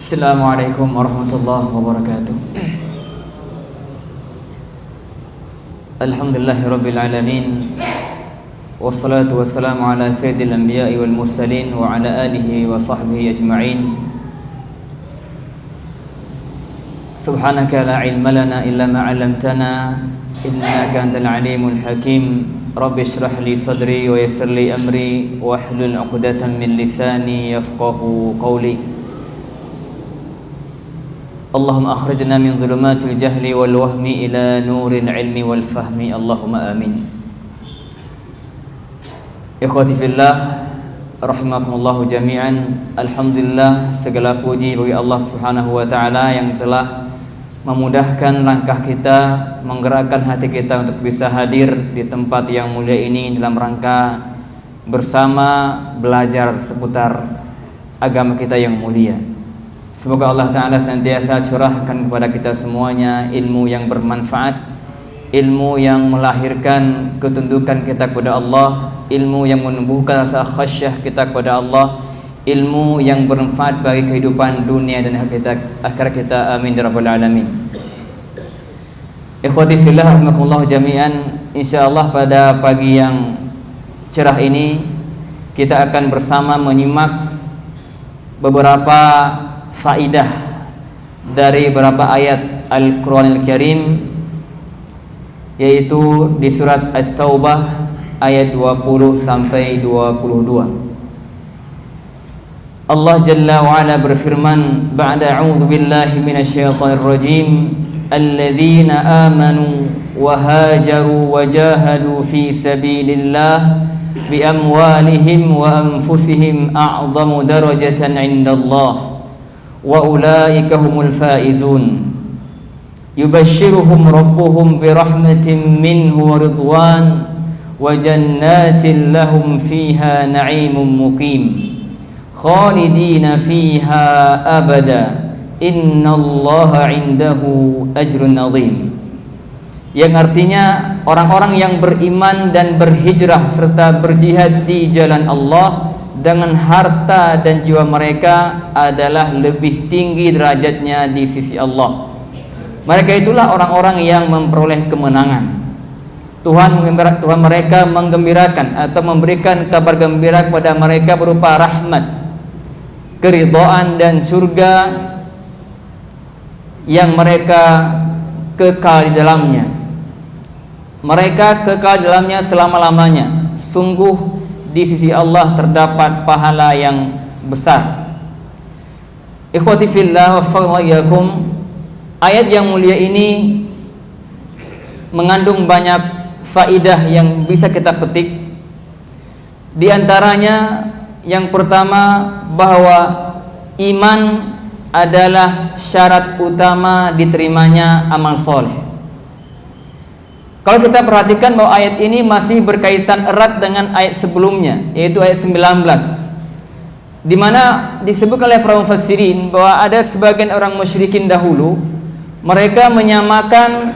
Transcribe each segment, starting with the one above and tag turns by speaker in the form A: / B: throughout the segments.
A: Assalamualaikum warahmatullahi wabarakatuh. Alhamdulillahirabbil alamin. Wassalatu wassalamu ala sayyidil anbiya'i wal mursalin wa ala alihi wa sahbihi ajma'in. Subhanaka la ilma lana illa ma 'allamtana innaka antal alimul hakim. Rabbi shrah li sadri wa yassir li amri wahlul 'uqdatam min lisani yafqahu qawli. Allahumma akhrijna min dhulumatil jahli wal wahmi ila nuril ilmi wal fahmi. Allahumma amin. Ikhwati fillah, rahimakumullahu jami'an. Alhamdulillah, segala puji bagi Allah Subhanahu wa taala yang telah memudahkan langkah kita, menggerakkan hati kita untuk bisa hadir di tempat yang mulia ini dalam rangka bersama belajar seputar agama kita yang mulia. Semoga Allah Ta'ala senantiasa curahkan kepada kita semuanya ilmu yang bermanfaat, ilmu yang melahirkan ketundukan kita kepada Allah, ilmu yang menumbuhkan rasa khasyah kita kepada Allah, ilmu yang bermanfaat bagi kehidupan dunia dan akhirat kita. Amin ya rabbal alamin. Ikhwati fillah rahimakumullah jami'an. Insyaallah pada pagi yang cerah ini kita akan bersama menyimak beberapa faidah dari beberapa ayat Al-Qur'anil Karim, yaitu di surat At-Taubah ayat 20 sampai 22. Allah Jalla wa Ala berfirman, ba'da a'udzu billahi minasyaitonir rajim, alladzina amanu wa hajaru wa jahadu fi sabilillah bi amwalihim wa anfusihim a'zamu darajatan 'indallah wa ulaika humul faizun. Yubashshiruhum rabbuhum bi rahmatin minhu wa ridwan wa jannatin lahum fiha na'imun muqim khalidina fiha abada innallaha 'indahu ajrun 'azim. Yang artinya orang-orang yang beriman dan berhijrah serta berjihad di jalan Allah dengan harta dan jiwa mereka adalah lebih tinggi derajatnya di sisi Allah. Mereka itulah orang-orang yang memperoleh kemenangan. Tuhan mereka menggembirakan atau memberikan kabar gembira kepada mereka berupa rahmat, keridhaan dan surga yang mereka kekal di dalamnya. Mereka kekal di dalamnya selama-lamanya. Sungguh di sisi Allah terdapat pahala yang besar. Ikhwati fillah wa iyyakum, ayat yang mulia ini mengandung banyak faidah yang bisa kita petik. Di antaranya yang pertama, bahwa iman adalah syarat utama diterimanya amal soleh. Kalau kita perhatikan bahwa ayat ini masih berkaitan erat dengan ayat sebelumnya, yaitu ayat 19, di mana disebut oleh para mufassirin bahwa ada sebagian orang musyrikin dahulu, mereka menyamakan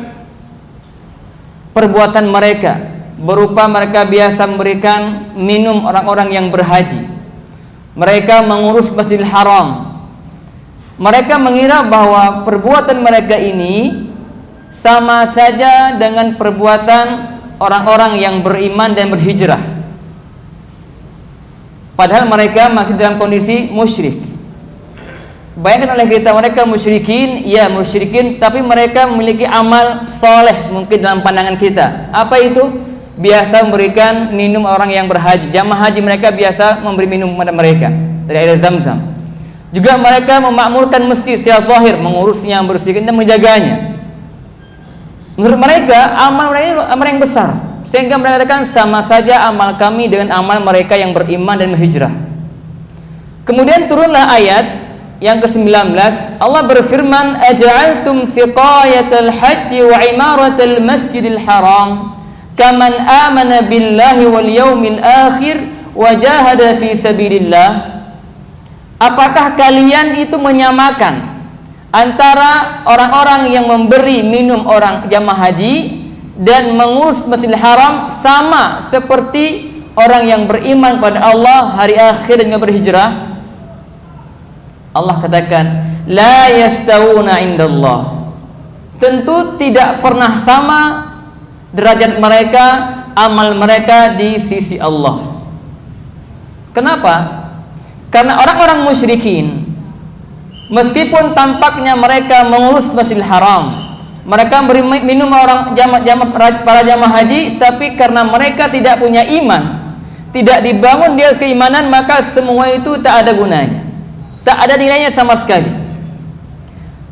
A: perbuatan mereka berupa mereka biasa memberikan minum orang-orang yang berhaji, mereka mengurus Masjidil Haram. Mereka mengira bahwa perbuatan mereka ini sama saja dengan perbuatan orang-orang yang beriman dan berhijrah, padahal mereka masih dalam kondisi musyrik. Bayangkan oleh kita, mereka musyrikin, ya musyrikin, tapi mereka memiliki amal soleh mungkin dalam pandangan kita. Apa itu? Biasa memberikan minum orang yang berhaji. Jamaah haji mereka biasa memberi minum kepada mereka dari air Zam-Zam. Juga mereka memakmurkan masjid secara zahir, mengurusnya, membersihkan dan menjaganya. Menurut mereka amal mereka itu amal yang besar, sehingga mereka katakan sama saja amal kami dengan amal mereka yang beriman dan berhijrah. Kemudian turunlah ayat yang ke-19. Allah berfirman, aja'altum siqayatal hajji wa imaratal masjidil haram kaman amana billahi wal yaumil akhir wa jahada fi sabilillah. Apakah kalian itu menyamakan antara orang-orang yang memberi minum orang jamaah haji dan mengurus Masjidil Haram sama seperti orang yang beriman pada Allah, hari akhir dan berhijrah? Allah katakan, la yastawuna indallah. Tentu tidak pernah sama derajat mereka, amal mereka di sisi Allah. Kenapa? Karena orang-orang musyrikin, meskipun tampaknya mereka mengurus Masjidil Haram, mereka beri minum para jamaah haji, tapi karena mereka tidak punya iman, tidak dibangun di atas keimanan, maka semua itu tak ada gunanya, tak ada nilainya sama sekali.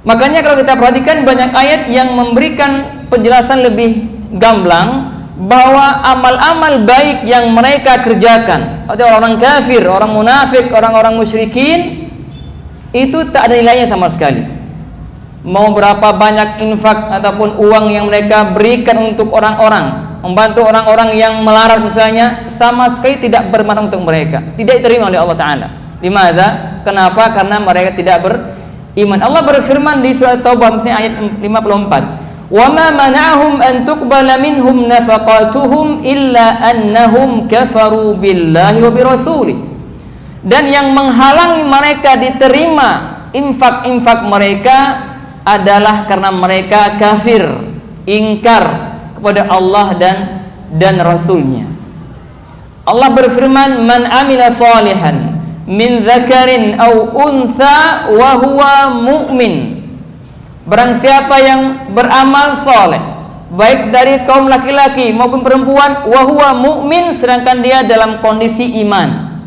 A: Makanya kalau kita perhatikan banyak ayat yang memberikan penjelasan lebih gamblang bahwa amal-amal baik yang mereka kerjakan, atau orang-orang kafir, orang munafik, orang-orang musyrikin, itu tak ada nilainya sama sekali. Mau berapa banyak infak ataupun uang yang mereka berikan untuk orang-orang, membantu orang-orang yang melarat misalnya, sama sekali tidak bermanfaat untuk mereka, tidak diterima oleh Allah Ta'ala. Limadha? Kenapa? Karena mereka tidak beriman. Allah berfirman di surat Taubah misalnya ayat 54, wa ma mana'ahum an tuqbala minhum nafaqatuhum illa annahum kafaru billahi wa birasuli. Dan yang menghalangi mereka diterima infak-infak mereka adalah karena mereka kafir, ingkar kepada Allah dan Rasulnya. Allah berfirman, man amila salihan min dzakarin aw untha wa huwa mu'min. Barang siapa yang beramal soleh, baik dari kaum laki-laki maupun perempuan, wa huwa mu'min, sedangkan dia dalam kondisi iman,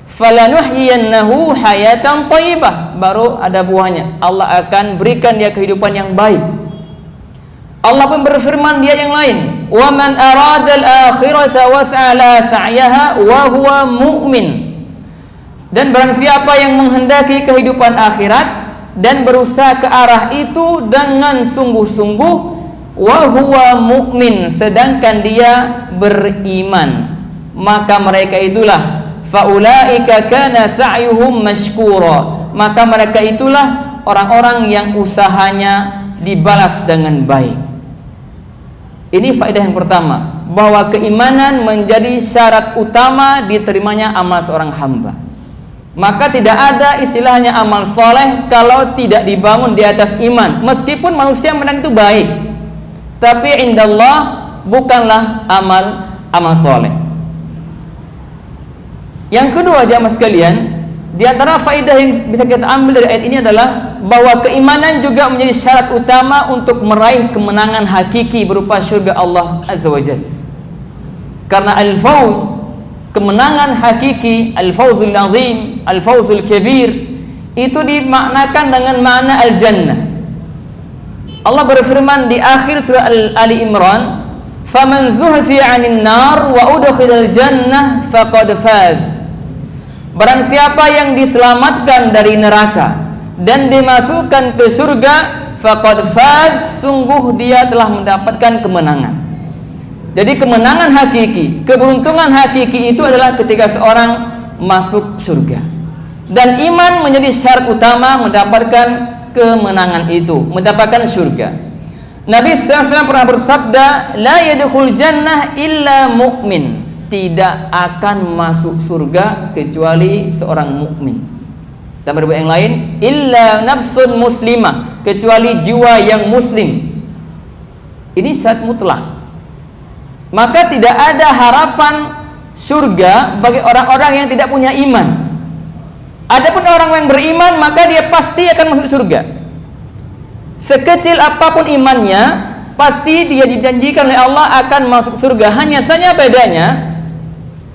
A: falanuhyiyannahu hayatan thayyibah, baru ada buahnya, Allah akan berikan dia kehidupan yang baik. Allah pun berfirman di ayat yang lain, wa man arada al-akhirata was'a la sa'yaha wa huwa mu'min. Dan barang siapa yang menghendaki kehidupan akhirat dan berusaha ke arah itu dengan sungguh-sungguh, wa huwa mu'min, sedangkan dia beriman, maka mereka itulah faulaika kana sa'yuhum mashkura, maka mereka itulah orang-orang yang usahanya dibalas dengan baik. Ini faedah yang pertama, bahwa keimanan menjadi syarat utama diterimanya amal seorang hamba. Maka tidak ada istilahnya amal soleh kalau tidak dibangun di atas iman. Meskipun manusia memandang itu baik, tapi indallah bukanlah amal soleh. Yang kedua, jamaah sekalian, di antara faedah yang bisa kita ambil dari ayat ini adalah bahwa keimanan juga menjadi syarat utama untuk meraih kemenangan hakiki berupa syurga Allah Azza wa Jalla. Karena al-fawz, kemenangan hakiki, al-fawzul azim, al-fawzul kabir, itu dimaknakan dengan makna al-jannah. Allah berfirman di akhir surah Ali Imran, faman zuhziya 'anil nar wa udkhilal jannah faqad faz. Barang siapa yang diselamatkan dari neraka dan dimasukkan ke surga, faqad faz, sungguh dia telah mendapatkan kemenangan. Jadi kemenangan hakiki, keberuntungan hakiki itu adalah ketika seorang masuk surga. Dan iman menjadi syarat utama mendapatkan kemenangan itu, mendapatkan surga. Nabi SAW pernah bersabda, la yadkhul jannah illa mu'min, tidak akan masuk surga kecuali seorang mukmin. Dan berbeda yang lain, illa nafsun muslimah, kecuali jiwa yang muslim. Ini syarat mutlak. Maka tidak ada harapan surga bagi orang-orang yang tidak punya iman. Adapun orang yang beriman, maka dia pasti akan masuk surga. Sekecil apapun imannya, pasti dia dijanjikan oleh Allah akan masuk surga. Hanya saja bedanya,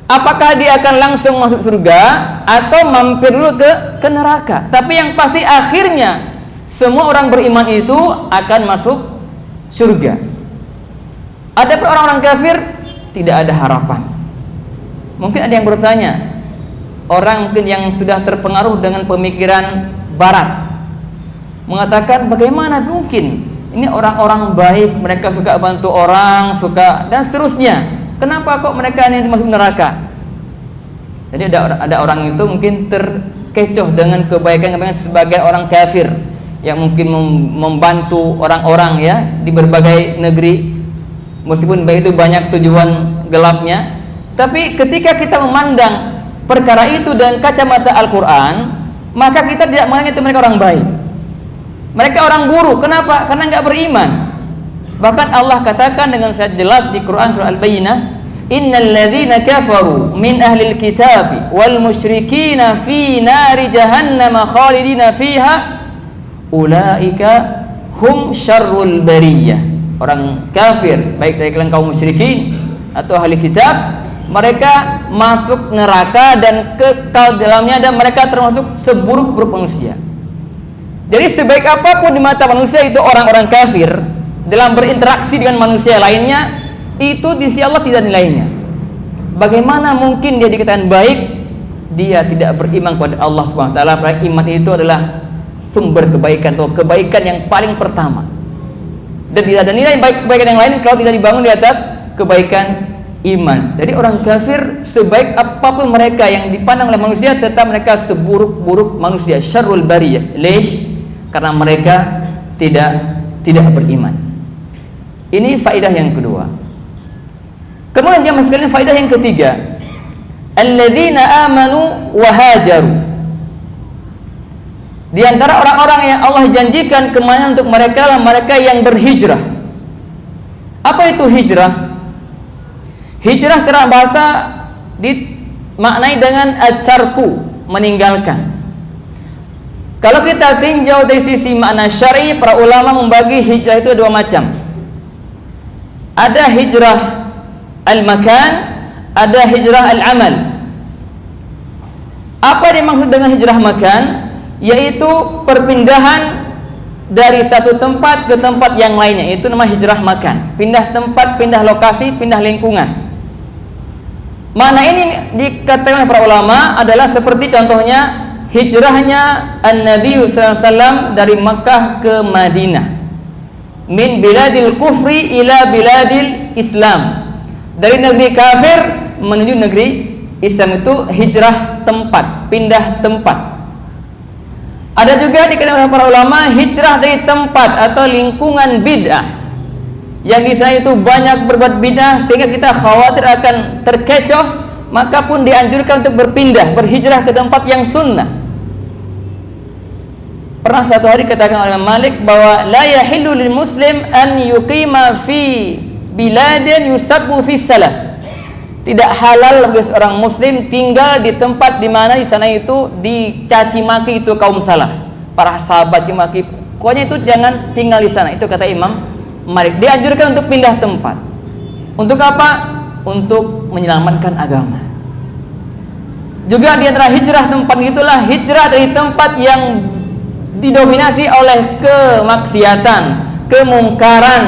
A: apakah dia akan langsung masuk surga atau mampir dulu ke neraka. Tapi yang pasti akhirnya semua orang beriman itu akan masuk surga. Adapun orang-orang kafir tidak ada harapan. Mungkin ada yang bertanya, orang mungkin yang sudah terpengaruh dengan pemikiran barat, mengatakan bagaimana mungkin ini orang-orang baik, mereka suka bantu orang, suka dan seterusnya, kenapa kok mereka ini masuk neraka? Jadi ada orang itu mungkin terkecoh dengan kebaikan sebagai orang kafir yang mungkin membantu orang-orang ya di berbagai negeri. Meskipun baik itu banyak tujuan gelapnya, tapi ketika kita memandang perkara itu dengan kacamata Al-Quran, maka kita tidak menganggap mereka orang baik. Mereka orang buruk. Kenapa? Karena nggak beriman. Bahkan Allah katakan dengan sangat jelas di Quran surah Al-Bayyinah, innal ladzina kafaru min ahlil kitab wal musyrikin fi nari jahannam khalidina fiha ulaika hum syarrul bariyah. Orang kafir baik dari kalangan kaum musyrikin atau ahli kitab, mereka masuk neraka dan kekal dalamnya, dan mereka termasuk seburuk-buruk manusia. Jadi sebaik apapun di mata manusia itu orang-orang kafir dalam berinteraksi dengan manusia lainnya, itu di sisi Allah tidak nilainya. Bagaimana mungkin dia dikatakan baik? Dia tidak beriman kepada Allah Subhanahu wa taala. Padahal iman itu adalah sumber kebaikan atau kebaikan yang paling pertama. Dan tidak ada nilai baik kebaikan yang lain kalau tidak dibangun di atas kebaikan iman. Jadi orang kafir sebaik apapun mereka yang dipandang oleh manusia, tetap mereka seburuk-buruk manusia, syarrul bariyah. Lish? Karena mereka tidak beriman. Ini faedah yang kedua. Kemudian jemaah sekalian, faedah yang ketiga, alladzina amanu wa hajaru. Di antara orang-orang yang Allah janjikan kemenangan untuk mereka adalah mereka yang berhijrah. Apa itu hijrah? Hijrah secara bahasa dimaknai dengan acarku, meninggalkan. Kalau kita tinjau dari sisi makna syar'i, para ulama membagi hijrah itu dua macam. Ada hijrah al-makan, ada hijrah al-amal. Apa yang dimaksud dengan hijrah makan? Yaitu perpindahan dari satu tempat ke tempat yang lainnya. Itu nama hijrah makan. Pindah tempat, pindah lokasi, pindah lingkungan. Mana ini dikatakan oleh para ulama adalah seperti contohnya hijrahnya An-Nabi sallallahu alaihi wasallam dari Makkah ke Madinah. Min biladil kufri ila biladil Islam. Dari negeri kafir menuju negeri Islam, itu hijrah tempat, pindah tempat. Ada juga dikatakan oleh para ulama hijrah dari tempat atau lingkungan bid'ah. Yang di sana itu banyak berbuat bid'ah sehingga kita khawatir akan terkecoh, maka pun dianjurkan untuk berpindah, berhijrah ke tempat yang sunnah. Pernah satu hari katakan oleh Malik bahwa la yahillu lil muslim an yuqima fi biladin yusabbu fi salaf. Tidak halal bagi seorang muslim tinggal di tempat di mana di sana itu dicaci maki itu kaum salaf, para sahabat dimaki. Pokoknya itu jangan tinggal di sana. Itu kata Imam Malik. Dianjurkan untuk pindah tempat. Untuk apa? Untuk menyelamatkan agama. Juga di antara hijrah tempat itulah hijrah dari tempat yang didominasi oleh kemaksiatan, kemungkaran,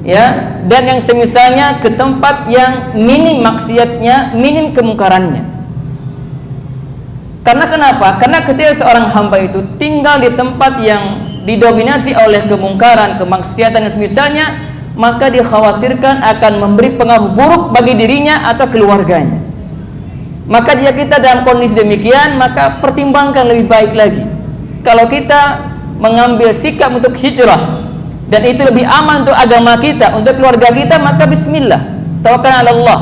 A: ya, dan yang semisalnya ke tempat yang minim maksiatnya, minim kemungkarannya. Karena kenapa? Karena ketika seorang hamba itu tinggal di tempat yang didominasi oleh kemungkaran, kemaksiatan dan semisalnya, maka dikhawatirkan akan memberi pengaruh buruk bagi dirinya atau keluarganya. Maka jika kita dalam kondisi demikian, maka pertimbangkan lebih baik lagi. Kalau kita mengambil sikap untuk hijrah dan itu lebih aman untuk agama kita, untuk keluarga kita, maka bismillah, tawakkal ala Allah.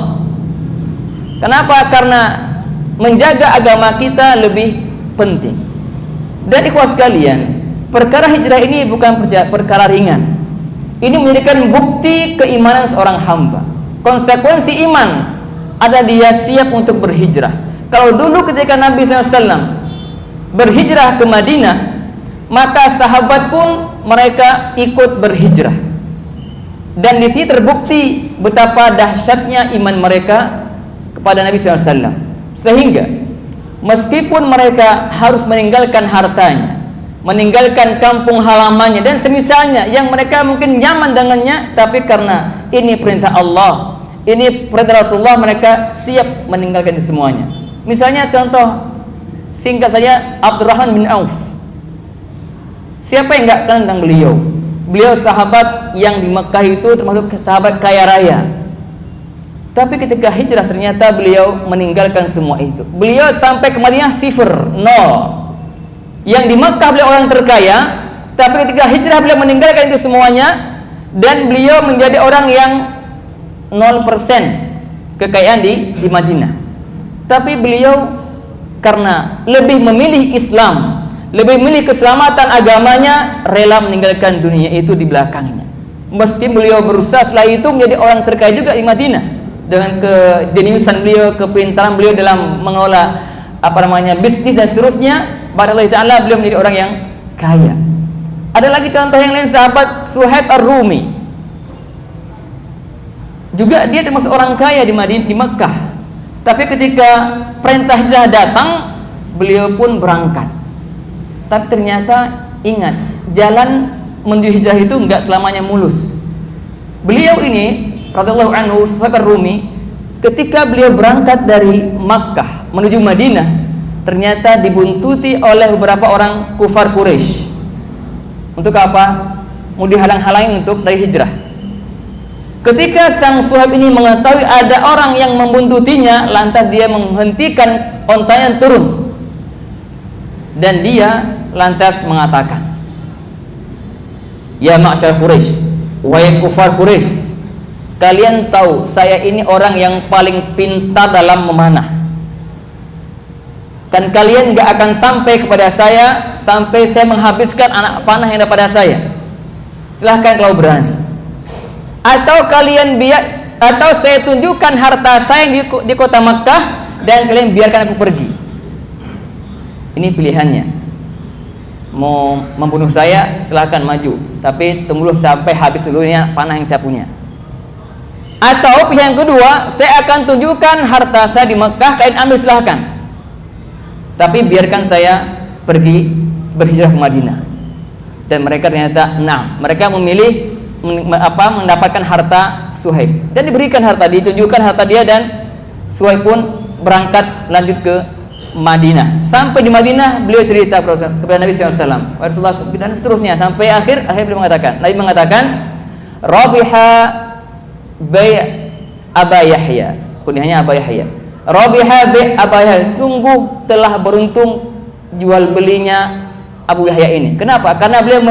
A: Kenapa? Karena menjaga agama kita lebih penting. Dan ikhwas sekalian, perkara hijrah ini bukan perkara ringan. Ini menjadikan bukti keimanan seorang hamba. Konsekuensi iman ada dia siap untuk berhijrah. Kalau dulu ketika Nabi SAW berhijrah ke Madinah, maka sahabat pun mereka ikut berhijrah. Dan di sini terbukti betapa dahsyatnya iman mereka kepada Nabi SAW. Sehingga meskipun mereka harus meninggalkan hartanya, meninggalkan kampung halamannya dan semisalnya yang mereka mungkin nyaman dengannya, tapi karena ini perintah Allah, ini perintah Rasulullah, mereka siap meninggalkan semuanya. Misalnya contoh singkat saja, Abdurrahman bin Auf. Siapa yang enggak kenal tentang beliau? Beliau sahabat yang di Mekah itu termasuk sahabat kaya raya. Tapi ketika hijrah ternyata beliau meninggalkan semua itu. Beliau sampai ke Madinah sifir, nol. Yang di Mekah beliau orang terkaya, tapi ketika hijrah beliau meninggalkan itu semuanya, dan beliau menjadi orang yang 0% kekayaan di Madinah. Tapi beliau karena lebih memilih Islam, lebih milih keselamatan agamanya, rela meninggalkan dunia itu di belakangnya. Meski beliau berusaha setelah itu menjadi orang terkaya juga di Madinah dengan kejeniusan beliau, kepintaran beliau dalam mengelola bisnis dan seterusnya. Ba'dallah ta'ala beliau menjadi orang yang kaya. Ada lagi contoh yang lain, sahabat Suhaib Ar-Rumi. Juga dia termasuk orang kaya di Mekah. Tapi ketika perintah hijrah datang, beliau pun berangkat. Tapi ternyata ingat, jalan menuju hijrah itu enggak selamanya mulus. Beliau ini radhiyallahu anhu Suhaib Ar-Rumi, ketika beliau berangkat dari Makkah menuju Madinah, ternyata dibuntuti oleh beberapa orang kufar Quraisy. Untuk apa? Mau dihalang-halangi untuk dari hijrah. Ketika sang Suhaib ini mengetahui ada orang yang membuntutinya, lantas dia menghentikan ontanya turun. Dan dia lantas mengatakan, "Ya ma'syar Quraisy, wahai kufar Quraisy, kalian tahu saya ini orang yang paling pintar dalam memanah. Dan kalian gak akan sampai kepada saya sampai saya menghabiskan anak panah yang ada pada saya. Silahkan kalau berani. Atau atau saya tunjukkan harta saya di kota Makkah dan kalian biarkan aku pergi. Ini pilihannya. Mau membunuh saya, silahkan maju, tapi tunggu sampai habis dulunya panah yang saya punya. Atau pilihan kedua, saya akan tunjukkan harta saya di Makkah, kalian ambil silahkan, tapi biarkan saya pergi berhijrah ke Madinah. Dan mereka ternyata mereka memilih mendapatkan harta Suhaib dan diberikan harta, ditunjukkan harta dia, dan Suhaib pun berangkat lanjut ke Madinah. Sampai di Madinah beliau cerita kepada Nabi SAW, Rasulullah, dan seterusnya sampai akhir beliau mengatakan, Nabi mengatakan, Rabiha bai' Aba Yahya, kunyahnya Aba Yahya, Rabiha bai' Aba Yahya, sungguh telah beruntung jual belinya Abu Yahya ini. Kenapa? Karena beliau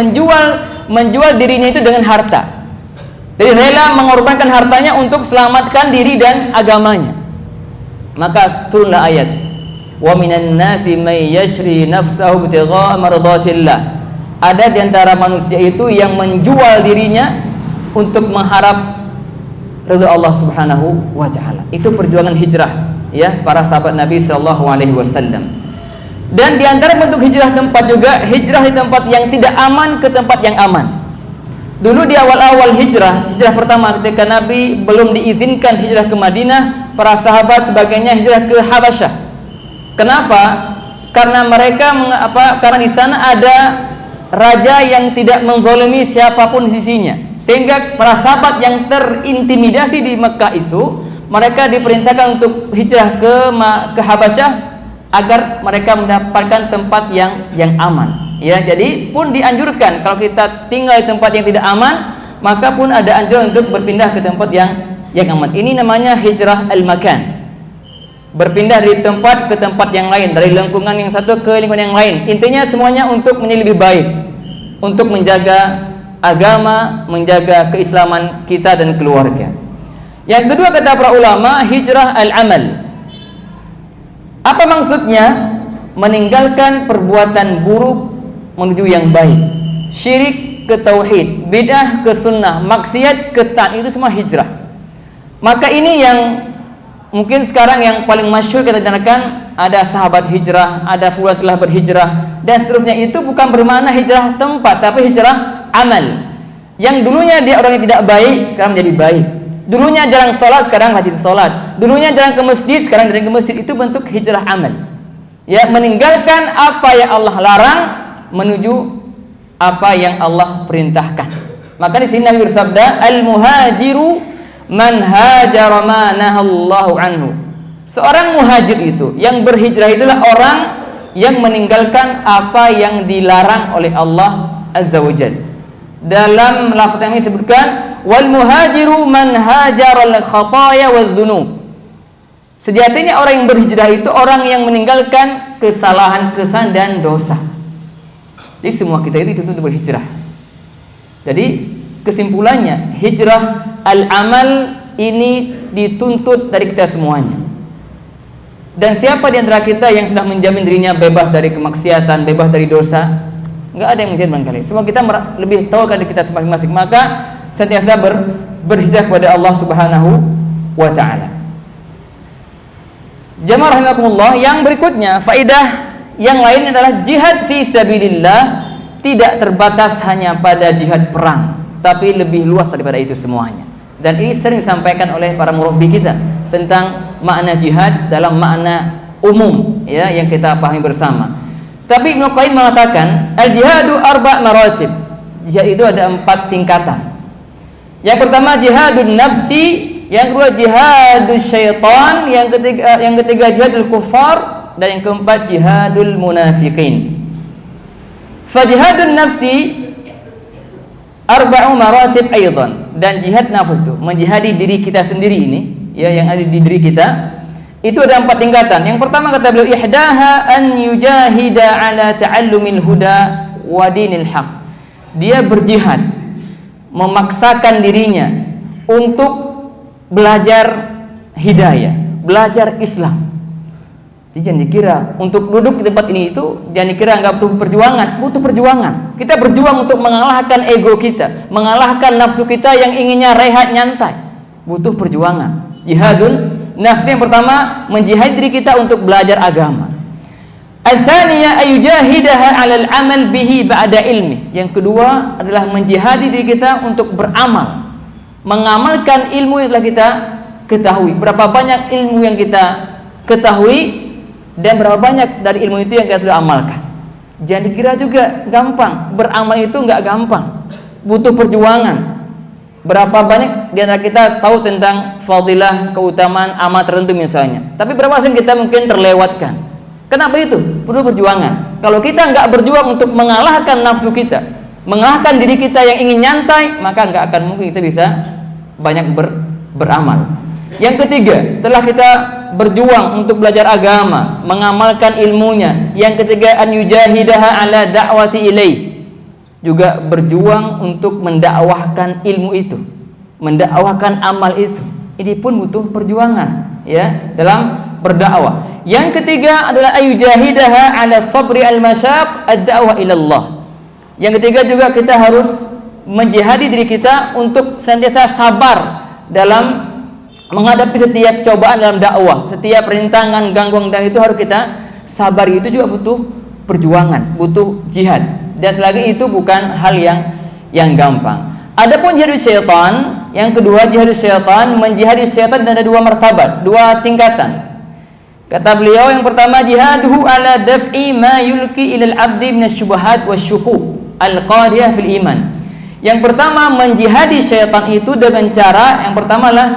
A: menjual dirinya itu dengan harta. Jadi rela mengorbankan hartanya untuk selamatkan diri dan agamanya. Maka turunlah ayat, wa minan nasi may yashri nafsahu ibtigha'a mardatillah. Ada di antara manusia itu yang menjual dirinya untuk mengharap ridha Allah Subhanahu wa taala. Itu perjuangan hijrah ya para sahabat Nabi sallallahu alaihi wasallam. Dan di antara bentuk hijrah tempat juga hijrah di tempat yang tidak aman ke tempat yang aman. Dulu di awal-awal hijrah pertama ketika Nabi belum diizinkan hijrah ke Madinah, para sahabat sebagainya hijrah ke Habasyah. Kenapa? Karena mereka karena di sana ada raja yang tidak menzalimi siapapun di sisinya. Sehingga para sahabat yang terintimidasi di Mekah itu, mereka diperintahkan untuk hijrah ke Habasyah agar mereka mendapatkan tempat yang aman. Ya, jadi pun dianjurkan kalau kita tinggal di tempat yang tidak aman, maka pun ada anjuran untuk berpindah ke tempat yang aman. Ini namanya hijrah al-makan. Berpindah dari tempat ke tempat yang lain, dari lingkungan yang satu ke lingkungan yang lain. Intinya semuanya untuk menjadi lebih baik, untuk menjaga agama, menjaga keislaman kita dan keluarga. Yang kedua kata para ulama, hijrah al-amal. Apa maksudnya? Meninggalkan perbuatan buruk menuju yang baik. Syirik ke tauhid, bid'ah ke sunnah, maksiat ke taat, itu semua hijrah. Maka ini yang mungkin sekarang yang paling masyhur kita dengarkan, ada sahabat hijrah, ada fulan telah berhijrah dan seterusnya. Itu bukan bermakna hijrah tempat, tapi hijrah amal. Yang dulunya dia orang yang tidak baik, sekarang menjadi baik. Dulunya jarang sholat, sekarang rajin sholat. Dulunya jarang ke masjid, sekarang jarang ke masjid. Itu bentuk hijrah amal. Ya, meninggalkan apa yang Allah larang menuju apa yang Allah perintahkan. Maka di sini Nabi bersabda, al-muhajiru man hajara ma nahallahu anhu. Seorang muhajir itu, yang berhijrah itulah orang yang meninggalkan apa yang dilarang oleh Allah Azza wa Jalla. Dalam lafaz yang disebutkan, wal muhajiru man hajara al khataya wal dzunub. Sejatinya orang yang berhijrah itu orang yang meninggalkan kesalahan dan dosa. Jadi semua kita itu dituntut berhijrah. Jadi kesimpulannya, hijrah al-amal ini dituntut dari kita semuanya. Dan siapa di antara kita yang sudah menjamin dirinya bebas dari kemaksiatan, bebas dari dosa? Enggak ada yang menjamin barangkali. Semua kita lebih tahu kan kita masing-masing. Maka sentiasa berhijrah kepada Allah Subhanahu wa taala. Jamaah rahimakumullah, yang berikutnya faedah yang lain adalah jihad fi sabilillah tidak terbatas hanya pada jihad perang, tapi lebih luas daripada itu semuanya. Dan ini sering disampaikan oleh para murabbi kita tentang makna jihad dalam makna umum ya yang kita pahami bersama. Tapi Ibnu Qayyim mengatakan al-jihadu arba' maratib. Jihad itu ada 4 tingkatan. Yang pertama jihadun nafsi, yang kedua jihadul syaitan, yang ketiga jihadul kuffar, dan yang keempat jihadul munafiqin. Fa jihadun nafsi arba'u maratib aidan, dan jihad nafs itu menjihadi diri kita sendiri ini ya yang ada di diri kita itu ada 4 tingkatan. Yang pertama kata beliau ihdaha an yujahida ala ta'allumil huda wa dinil haq. Dia berjihad memaksakan dirinya untuk belajar hidayah, belajar Islam. Jadi jangan dikira untuk duduk di tempat ini itu jangan dikira enggak butuh perjuangan, butuh perjuangan. Kita berjuang untuk mengalahkan ego kita, mengalahkan nafsu kita yang inginnya rehat nyantai. Butuh perjuangan. Jihadun nafsi yang pertama menjihad diri kita untuk belajar agama. Al-thaniyah ayujahidaha 'alal 'amal bihi ba'da ilmi. Yang kedua adalah menjihadi diri kita untuk beramal. Mengamalkan ilmu yang telah kita ketahui. Berapa banyak ilmu yang kita ketahui dan berapa banyak dari ilmu itu yang kita sudah amalkan. Jangan dikira juga gampang. Beramal itu enggak gampang. Butuh perjuangan. Berapa banyak di antara kita tahu tentang fadilah, keutamaan amal tertentu misalnya. Tapi berapa sering kita mungkin terlewatkan. Kenapa itu? Perlu perjuangan. Kalau kita enggak berjuang untuk mengalahkan nafsu kita, mengalahkan diri kita yang ingin nyantai, maka enggak akan mungkin kita bisa banyak beramal. Yang ketiga, setelah kita berjuang untuk belajar agama, mengamalkan ilmunya, yang ketiga an yujahidaha ala da'wati ilaih. Juga berjuang untuk mendakwahkan ilmu itu, mendakwahkan amal itu. Ini pun butuh perjuangan ya dalam berdakwah. Yang ketiga adalah ayujahidaha ala sabri al-masyaq ad-da'wah ila Allah. Yang ketiga juga kita harus menjihadi diri kita untuk senantiasa sabar dalam menghadapi setiap cobaan dalam dakwah, setiap rintangan, gangguan dan itu harus kita sabar. Itu juga butuh perjuangan, butuh jihad. Dan selagi itu bukan hal yang gampang. Adapun jihadus syaitan, yang kedua jihadus syaitan, menjihadi syaitan dan ada 2 martabat, 2 tingkatan. Kata beliau yang pertama jihaduhu ala daf'i ma yulqi ilal abdi minasyubuhat wasyukuk al-qadiyah fil iman. Yang pertama menjihadi syaitan itu dengan cara yang pertama adalah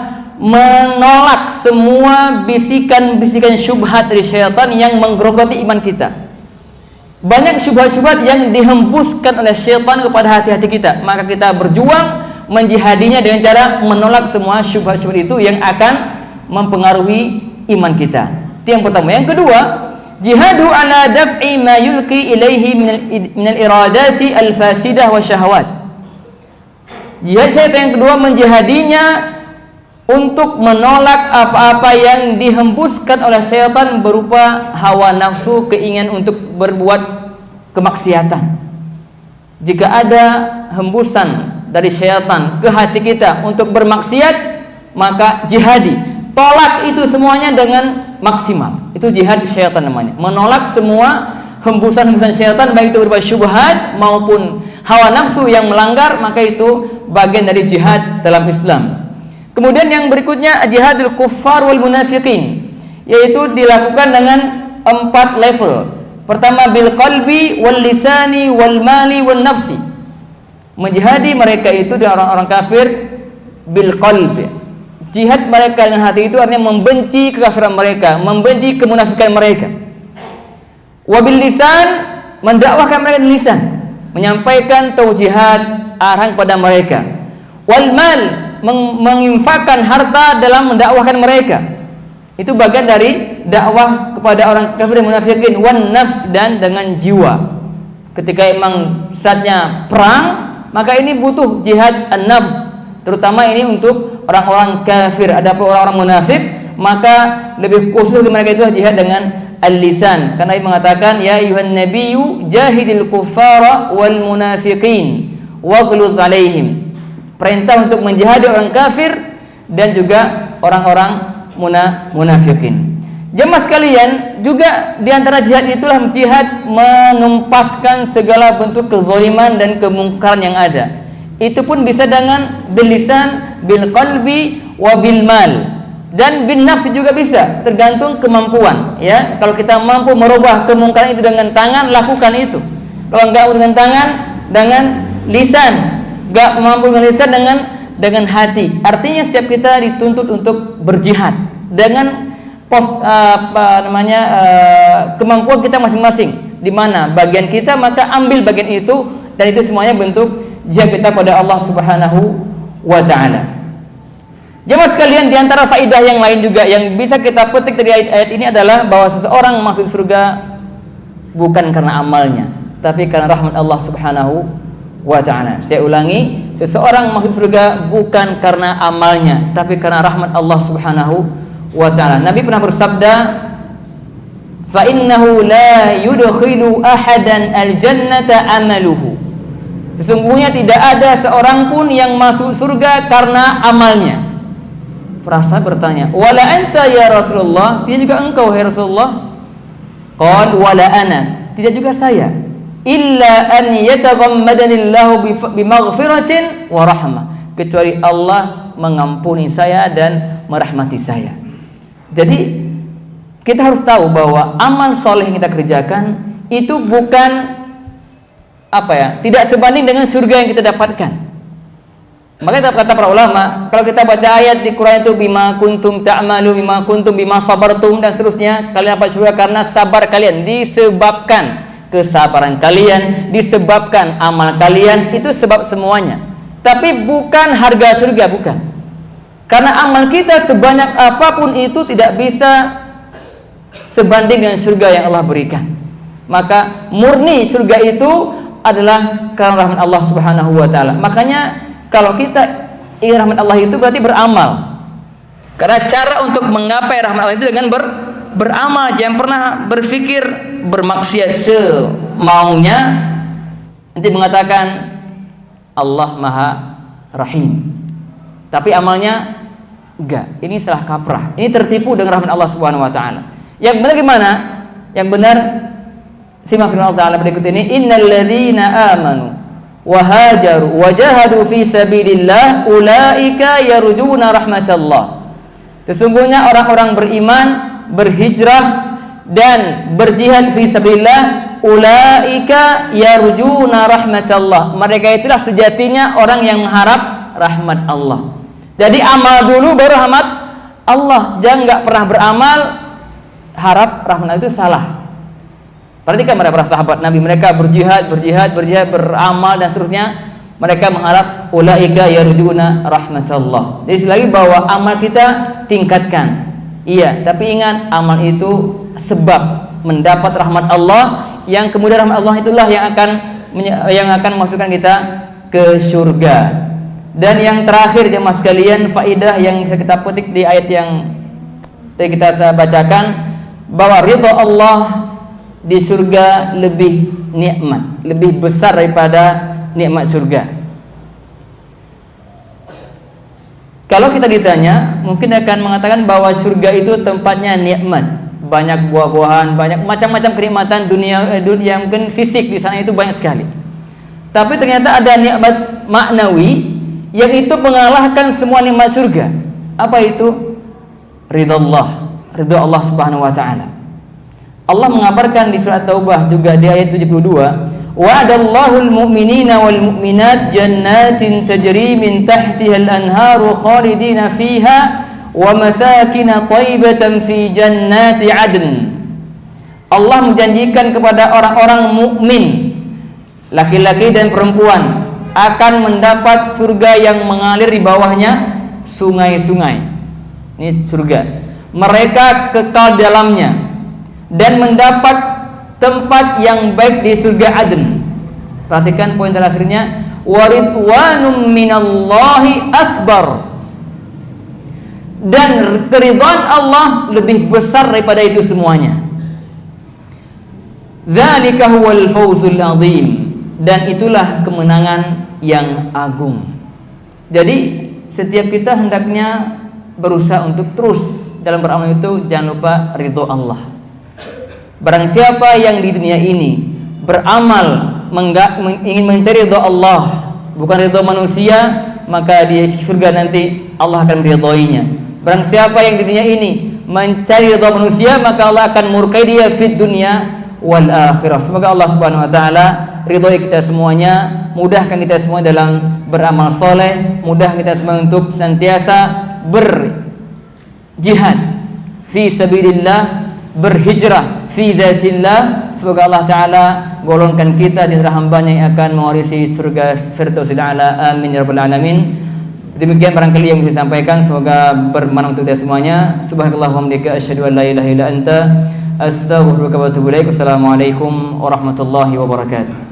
A: menolak semua bisikan-bisikan syubhat dari syaitan yang menggerogoti iman kita. Banyak syubhat-syubhat yang dihembuskan oleh syaitan kepada hati-hati kita. Maka kita berjuang menjihadinya dengan cara menolak semua syubhat-syubhat itu yang akan mempengaruhi iman kita. Itu yang pertama. Yang kedua, jihadu ala daf'i ma yulqi ilaihi minal iradati al-fasidah wa syahwat. Jihad syaitan yang kedua menjihadinya untuk menolak apa-apa yang dihembuskan oleh syaitan berupa hawa nafsu, keinginan untuk berbuat kemaksiatan. Jika ada hembusan dari syaitan ke hati kita untuk bermaksiat, maka jihadi, tolak itu semuanya dengan maksimal. Itu jihad syaitan namanya. Menolak semua hembusan-hembusan syaitan, baik itu berupa syubhat maupun hawa nafsu yang melanggar, maka itu bagian dari jihad dalam Islam. Kemudian yang berikutnya jihadul kuffar wal munafiqin, yaitu dilakukan dengan 4 level. Pertama bil qalbi wal lisani wal mali wal nafsi. Menjihadi mereka itu dengan orang-orang kafir bil qalbi. Jihad mereka dengan hati itu artinya membenci kekafiran mereka, membenci kemunafikan mereka. Wabil lisan, mendakwahkan mereka dengan lisan, menyampaikan taujihat, arahan kepada mereka. Wal mal, menginfakkan harta dalam mendakwahkan mereka. Itu bagian dari dakwah kepada orang kafir dan munafikin. Wan nafs, dan dengan jiwa. Ketika emang saatnya perang, maka ini butuh jihad an-nafs, terutama ini untuk orang-orang kafir. Adapun orang-orang munafik, maka lebih khusus mereka itu jihad dengan al-lisan. Karena Nabi mengatakan, ya ayuhan nabiyyu jahidil kuffara wal munafiqin waghluz alaihim. Perintah untuk menjihadi orang kafir dan juga orang-orang munafikin. Jemaah sekalian, juga di antara jihad itulah jihad menumpaskan segala bentuk kezaliman dan kemungkaran yang ada. Itu pun bisa dengan bil lisan, bil qalbi, wa bil mal, dan bin nafsi juga bisa, tergantung kemampuan. Ya, kalau kita mampu merubah kemungkaran itu dengan tangan, lakukan itu. Kalau enggak dengan tangan, dengan lisan. Enggak mampu dengan lisan, dengan hati. Artinya setiap kita dituntut untuk berjihad dengan kemampuan kita masing-masing. Di mana bagian kita, maka ambil bagian itu, dan itu semuanya bentuk jihad kita pada Allah Subhanahu wa taala. Jemaah sekalian, di antara faidah yang lain juga yang bisa kita petik dari ayat-ayat ini adalah bahwa seseorang masuk surga bukan karena amalnya, tapi karena rahmat Allah Subhanahu wa taala. Saya ulangi, seseorang masuk surga bukan karena amalnya, tapi karena rahmat Allah Subhanahu wa ta'ala. Nabi pernah bersabda, fa innahu la yudkhilu ahadan al-jannata amaluhu. Sesungguhnya tidak ada seorang pun yang masuk surga karena amalnya. Para sahabat bertanya, wala anta ya Rasulullah? Tidak juga engkau ya Rasulullah? Qala wala ana, tidak juga saya. Illa an yataghammadanillahu bimaghfiratin wa rahmah, kecuali Allah mengampuni saya dan merahmati saya. Jadi kita harus tahu bahwa amal soleh yang kita kerjakan itu bukan tidak sebanding dengan surga yang kita dapatkan. Makanya kata para ulama, kalau kita baca ayat di Quran itu bima kuntum ta'malu, bima kuntum bima sabartum dan seterusnya, kalian dapat surga karena sabar kalian, disebabkan kesabaran kalian, disebabkan amal kalian, itu sebab semuanya. Tapi bukan harga surga, bukan. Karena amal kita sebanyak apapun itu tidak bisa sebanding dengan surga yang Allah berikan. Maka murni surga itu adalah karena rahmat Allah Subhanahu wa taala. Makanya kalau kita ingin rahmat Allah itu berarti beramal. Karena cara untuk menggapai rahmat Allah itu dengan beramal. Jangan pernah berpikir bermaksiat semaunya, nanti mengatakan Allah Maha Rahim, tapi amalnya enggak. Ini salah kaprah. Ini tertipu dengan rahmat Allah Subhanahu wa taala. Yang benar gimana? Yang benar simak firman Allah taala berikut ini, innal ladzina amanu wa hajaru wa jahadu fi sabilillah ulaika yarjuna rahmatallah. Sesungguhnya orang-orang beriman, berhijrah dan berjihad fi sabilillah, ulaika yarjuna rahmatallah. Mereka itulah sejatinya orang yang mengharap rahmat Allah. Jadi amal dulu baru rahmat Allah. Jangan enggak pernah beramal harap rahmat itu salah. Perhatikan mereka para sahabat Nabi, mereka berjihad, beramal dan seterusnya. Mereka mengharap ulaika yarjuna rahmatallah. Jadi lagi bahwa amal kita tingkatkan. Iya, tapi ingat amal itu sebab mendapat rahmat Allah, yang kemudian rahmat Allah itulah yang akan memasukkan kita ke surga. Dan yang terakhir jemaah sekalian, faidah yang bisa kita petik di ayat yang tadi kita bacakan, bahwa ridha Allah di surga lebih nikmat, lebih besar daripada nikmat surga. Kalau kita ditanya, mungkin akan mengatakan bahwa surga itu tempatnya nikmat, banyak buah-buahan, banyak macam-macam kenikmatan dunia yang mungkin fisik di sana itu banyak sekali. Tapi ternyata ada nikmat maknawi yang itu mengalahkan semua nikmat surga. Apa itu? Ridha Allah Subhanahu wa taala. Allah mengabarkan di surat Taubah juga di ayat 72, wa'adallahu al-mu'minina wal mu'minat jannatin tajri min tahtiha al-anharu khalidina fiha wa masakin thayyibatan fi jannati 'adn. Allah menjanjikan kepada orang-orang mukmin, laki-laki dan perempuan, akan mendapat surga yang mengalir di bawahnya sungai-sungai. Ini surga. Mereka kekal dalamnya dan mendapat tempat yang baik di surga Aden. Perhatikan poin terakhirnya, waridwanum minallahi akbar. dan keridhaan Allah lebih besar daripada itu semuanya. Dzalika huwal fawzul azim, dan itulah kemenangan yang agung. Jadi setiap kita hendaknya berusaha untuk terus dalam beramal itu jangan lupa ridho Allah. Barang siapa yang di dunia ini beramal ingin mencari ridho Allah, bukan ridho manusia, maka di surga nanti Allah akan meridhoinya. Barang siapa yang di dunia ini mencari ridho manusia, maka Allah akan murkai dia fid dunya wal akhirah. Semoga Allah Subhanahu wa taala ridhoi kita semuanya, mudahkan kita semua dalam beramal soleh, mudahkan kita semua untuk senantiasa berjihad fi sabilillah, berhijrah fi dzatillah. Semoga Allah taala golongkan kita di antara hambanya yang akan mewarisi surga Firdausil A'la. Amin ya rabbal alamin. Demikian barangkali yang bisa sampaikan, semoga bermanfaat untuk kita semuanya. Subhanallahumma wa bihamdika asyhadu an la ilaha illa anta astaghfiruka wa atubu ilaik. Wassalamualaikum warahmatullahi wabarakatuh.